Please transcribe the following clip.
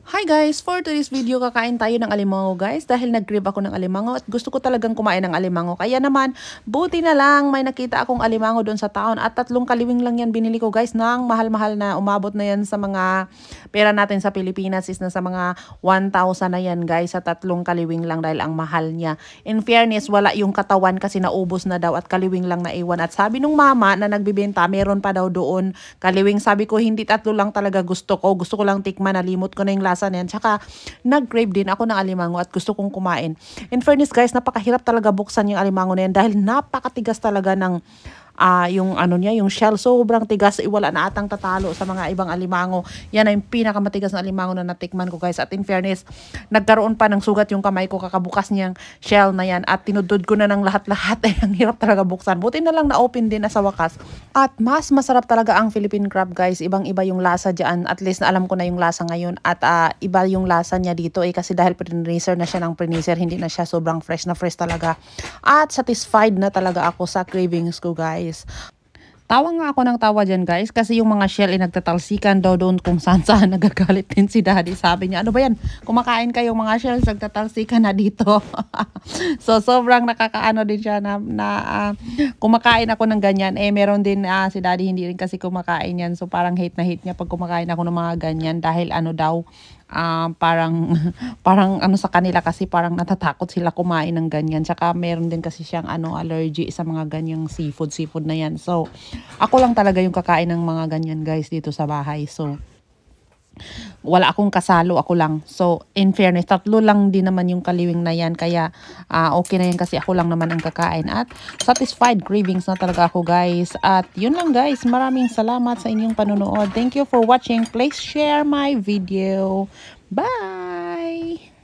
Hi guys! For today's video, kakain tayo ng alimango guys dahil nag-crave ako ng alimango at gusto ko talagang kumain ng alimango. Kaya naman, buti na lang may nakita akong alimango doon sa town at 3 kaliwing lang yan binili ko guys ng mahal-mahal na umabot na yan sa mga pera natin sa Pilipinas is na sa mga 1,000 na yan guys sa 3 kaliwing lang dahil ang mahal niya. In fairness, wala yung katawan kasi naubos na daw at kaliwing lang naiwan. At sabi nung mama na nagbibenta, meron pa daw doon kaliwing. Sabi ko, hindi 3 lang talaga gusto ko. Gusto ko lang tikman, nalimot ko na yung lasa na yan. Tsaka nag-crave din ako ng alimango at gusto kong kumain. In fairness guys, napakahirap talaga buksan yung alimango na yan dahil napakatigas talaga ng yung ano niya, yung shell, sobrang tigas. Wala na atang tatalo sa mga ibang alimango. Yan ay yung pinakamatigas na alimango na natikman ko guys. At in fairness, nagkaroon pa ng sugat yung kamay ko kakabukas niyang shell na yan. At tinudod ko na ng lahat-lahat. Ang hirap talaga buksan. Buti na lang na-open din na sa wakas. At mas masarap talaga ang Philippine crab guys. Ibang-iba yung lasa dyan. At least na alam ko na yung lasa ngayon. At iba yung lasa niya dito kasi dahil pre-freezer na siya ng pre-freezer, hindi na siya sobrang fresh na fresh talaga. At satisfied na talaga ako sa cravings ko guys. Tawa nga ako ng tawa dyan guys kasi yung mga shell ay nagtatalsikan daw doon kung saan nagagalit din si daddy. Sabi niya, ano ba yan? Kumakain kayong mga shells, nagtatalsikan na dito. So sobrang nakakaano din siya na kumakain ako ng ganyan. Meron din si daddy hindi rin kasi kumakain yan. So parang hate na hate niya pag kumakain ako ng mga ganyan dahil ano daw, parang ano sa kanila kasi parang natatakot sila kumain ng ganyan. Tsaka meron din kasi siyang allergy sa mga ganyang seafood na yan. So ako lang talaga yung kakain ng mga ganyan guys dito sa bahay. So wala akong kasalo, ako lang. So in fairness, 3 lang din naman yung kaliwing na yan. Kaya okay na yan kasi ako lang naman ang kakain. At satisfied, cravings na talaga ako guys. At yun lang guys, maraming salamat sa inyong panonood. Thank you for watching. Please share my video. Bye!